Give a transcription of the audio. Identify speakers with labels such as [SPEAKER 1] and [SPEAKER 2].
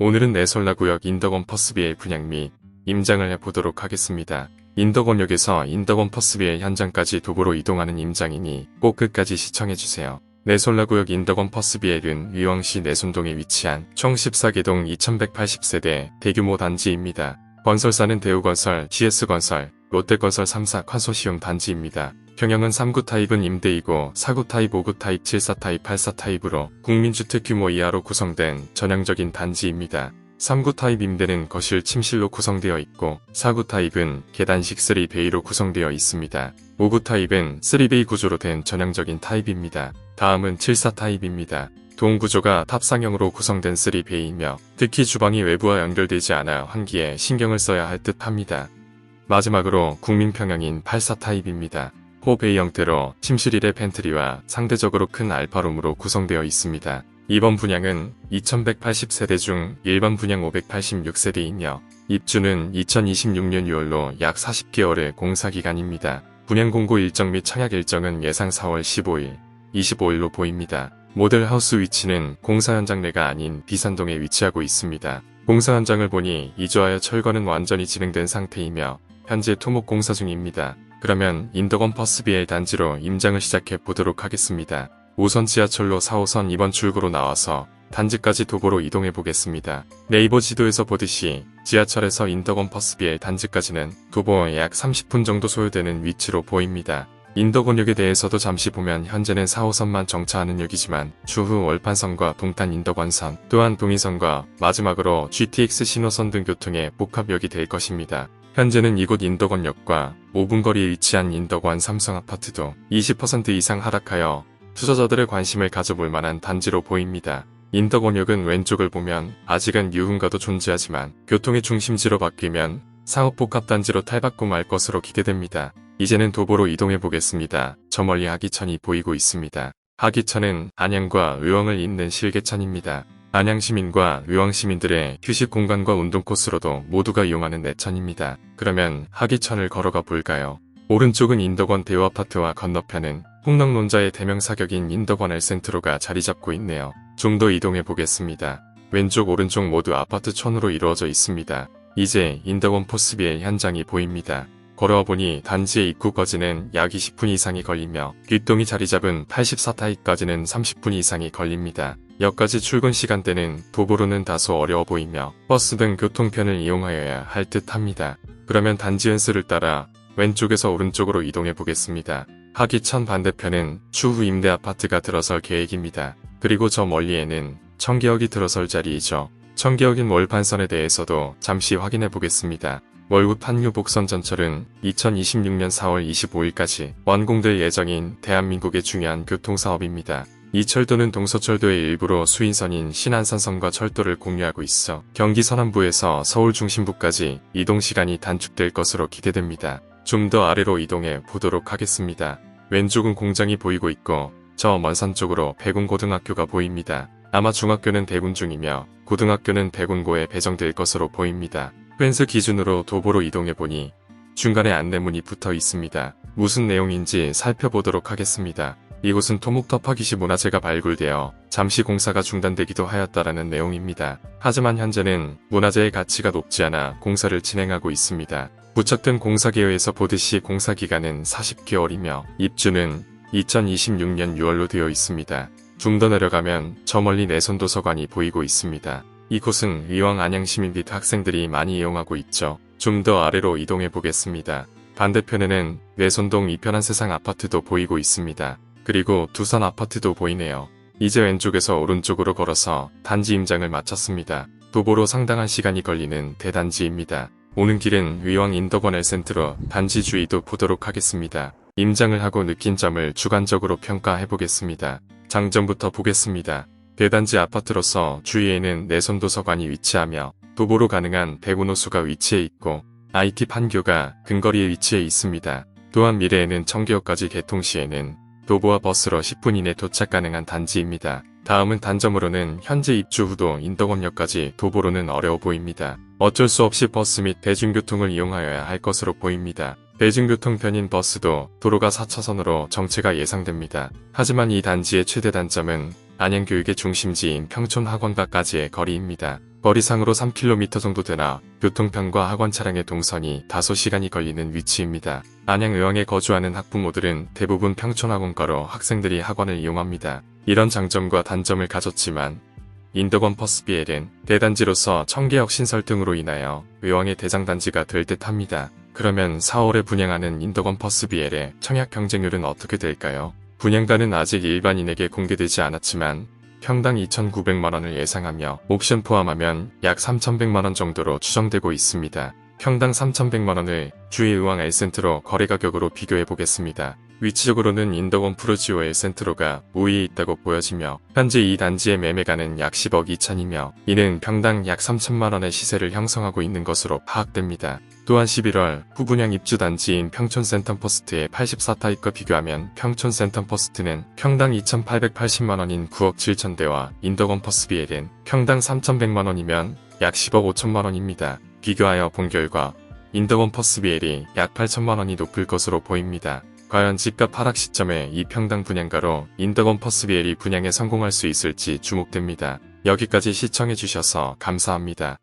[SPEAKER 1] 오늘은 내솔라구역 인덕원 퍼스비의 분양 및 임장을 해보도록 하겠습니다. 인덕원역에서 인덕원 퍼스비의 현장까지 도보로 이동하는 임장이니 꼭 끝까지 시청해주세요. 내솔라구역 인덕원 퍼스비엘은 의왕시 내손동에 위치한 총 14개동 2180세대 대규모 단지입니다. 건설사는 대우건설, GS건설, 롯데건설 3사 컨소시엄 단지입니다. 평형은 3구 타입은 임대이고 4구 타입, 5구 타입, 7사 타입, 8사 타입으로 국민주택 규모 이하로 구성된 전형적인 단지입니다. 3구 타입 임대는 거실, 침실로 구성되어 있고 4구 타입은 계단식 3베이로 구성되어 있습니다. 5구 타입은 3베이 구조로 된 전형적인 타입입니다. 다음은 7사 타입입니다. 동구조가 탑상형으로 구성된 3베이이며 특히 주방이 외부와 연결되지 않아 환기에 신경을 써야 할 듯 합니다. 마지막으로 국민평형인 8사 타입입니다. 호베이 형태로 침실 1의 팬트리와 상대적으로 큰 알파룸으로 구성되어 있습니다. 이번 분양은 2180세대 중 일반 분양 586세대이며 입주는 2026년 6월로 약 40개월의 공사기간입니다. 분양 공고 일정 및 청약 일정은 예상 4월 15일, 25일로 보입니다. 모델 하우스 위치는 공사 현장 내가 아닌 비산동에 위치하고 있습니다. 공사 현장을 보니 이주하여 철거는 완전히 진행된 상태이며 현재 토목 공사 중입니다. 그러면 인덕원 퍼스비엘 단지로 임장을 시작해 보도록 하겠습니다. 우선 지하철로 4호선 2번 출구로 나와서 단지까지 도보로 이동해 보겠습니다. 네이버 지도에서 보듯이 지하철에서 인덕원 퍼스비엘 단지까지는 도보 약 30분 정도 소요되는 위치로 보입니다. 인덕원역에 대해서도 잠시 보면 현재는 4호선만 정차하는 역이지만 추후 월판선과 동탄 인덕원선, 또한 동의선과 마지막으로 GTX 신호선 등 교통의 복합역이 될 것입니다. 현재는 이곳 인덕원역과 5분 거리에 위치한 인덕원 삼성아파트도 20% 이상 하락하여 투자자들의 관심을 가져볼 만한 단지로 보입니다. 인덕원역은 왼쪽을 보면 아직은 유흥가도 존재하지만 교통의 중심지로 바뀌면 상업복합단지로 탈바꿈 할 것으로 기대됩니다. 이제는 도보로 이동해 보겠습니다. 저 멀리 하기천이 보이고 있습니다. 하기천은 안양과 의왕을 잇는 실개천입니다. 안양시민과 의왕시민들의 휴식 공간과 운동 코스로도 모두가 이용하는 내천입니다. 그러면 하기천을 걸어가 볼까요? 오른쪽은 인덕원 대우아파트와 건너편은 홍덕론자의 대명사격인 인덕원 엘센트로가 자리 잡고 있네요. 좀 더 이동해 보겠습니다. 왼쪽 오른쪽 모두 아파트촌으로 이루어져 있습니다. 이제 인덕원 퍼스비엘 현장이 보입니다. 걸어와 보니 단지의 입구까지는 약 20분 이상이 걸리며 뒷동이 자리 잡은 84타입까지는 30분 이상이 걸립니다. 역까지 출근 시간대는 도보로는 다소 어려워 보이며 버스 등 교통편을 이용하여야 할 듯 합니다. 그러면 단지 연수를 따라 왼쪽에서 오른쪽으로 이동해 보겠습니다. 하기천 반대편은 추후 임대 아파트가 들어설 계획입니다. 그리고 저 멀리에는 청계역이 들어설 자리이죠. 청계역인 월판선에 대해서도 잠시 확인해 보겠습니다. 월급 한유 복선 전철은 2026년 4월 25일까지 완공될 예정인 대한민국의 중요한 교통사업입니다. 이 철도는 동서철도의 일부로 수인선인 신안산선과 철도를 공유하고 있어 경기 서남부에서 서울 중심부까지 이동시간이 단축될 것으로 기대됩니다. 좀 더 아래로 이동해 보도록 하겠습니다. 왼쪽은 공장이 보이고 있고 저 먼 산 쪽으로 백운고등학교가 보입니다. 아마 중학교는 대군 중이며 고등학교는 백운고에 배정될 것으로 보입니다. 펜스 기준으로 도보로 이동해보니 중간에 안내문이 붙어 있습니다. 무슨 내용인지 살펴보도록 하겠습니다. 이곳은 토목터파기시 문화재가 발굴되어 잠시 공사가 중단되기도 하였다라는 내용입니다. 하지만 현재는 문화재의 가치가 높지 않아 공사를 진행하고 있습니다. 부착된 공사계획에서 보듯이 공사기간은 40개월이며 입주는 2026년 6월로 되어 있습니다. 좀 더 내려가면 저 멀리 내손도서관이 보이고 있습니다. 이곳은 의왕 안양시민 및 학생들이 많이 이용하고 있죠. 좀 더 아래로 이동해 보겠습니다. 반대편에는 내손동 이편한 세상 아파트도 보이고 있습니다. 그리고 두산 아파트도 보이네요. 이제 왼쪽에서 오른쪽으로 걸어서 단지 임장을 마쳤습니다. 도보로 상당한 시간이 걸리는 대단지입니다. 오는 길은 의왕 인덕원 엘센트로 단지 주위도 보도록 하겠습니다. 임장을 하고 느낀 점을 주관적으로 평가해 보겠습니다. 장점부터 보겠습니다. 대단지 아파트로서 주위에는 내손도서관이 위치하며 도보로 가능한 백운호수가 위치해 있고 IT 판교가 근거리에 위치해 있습니다. 또한 미래에는 청계역까지 개통 시에는 도보와 버스로 10분 이내 도착 가능한 단지입니다. 다음은 단점으로는 현재 입주 후도 인덕원역까지 도보로는 어려워 보입니다. 어쩔 수 없이 버스 및 대중교통을 이용하여야 할 것으로 보입니다. 대중교통편인 버스도 도로가 4차선으로 정체가 예상됩니다. 하지만 이 단지의 최대 단점은 안양교육의 중심지인 평촌학원가까지의 거리입니다. 거리상으로 3km 정도 되나 교통편과 학원 차량의 동선이 다소 시간이 걸리는 위치입니다. 안양의왕에 거주하는 학부모들은 대부분 평촌학원가로 학생들이 학원을 이용합니다. 이런 장점과 단점을 가졌지만 인덕원 퍼스비엘은 대단지로서 청계역 신설 등으로 인하여 의왕의 대장단지가 될 듯합니다. 그러면 4월에 분양하는 인덕원 퍼스비엘의 청약 경쟁률은 어떻게 될까요? 분양가는 아직 일반인에게 공개되지 않았지만 평당 2,900만원을 예상하며 옵션 포함하면 약 3,100만원 정도로 추정되고 있습니다. 평당 3,100만원을 주의 의왕 엘센트로 거래 가격으로 비교해 보겠습니다. 위치적으로는 인덕원 프루지오 엘센트로가 우위에 있다고 보여지며 현재 이 단지의 매매가는 약 10억 2천이며 이는 평당 약 3천만원의 시세를 형성하고 있는 것으로 파악됩니다. 또한 11월 후분양 입주 단지인 평촌 센텀퍼스트의 84타입과 비교하면 평촌 센텀퍼스트는 평당 2,880만원인 9억 7천대와 인덕원 퍼스비엘은 평당 3,100만원이면 약 10억 5천만원입니다. 비교하여 본 결과 인덕원 퍼스비엘이 약 8천만원이 높을 것으로 보입니다. 과연 집값 하락 시점에 이 평당 분양가로 인덕원 퍼스비엘이 분양에 성공할 수 있을지 주목됩니다. 여기까지 시청해주셔서 감사합니다.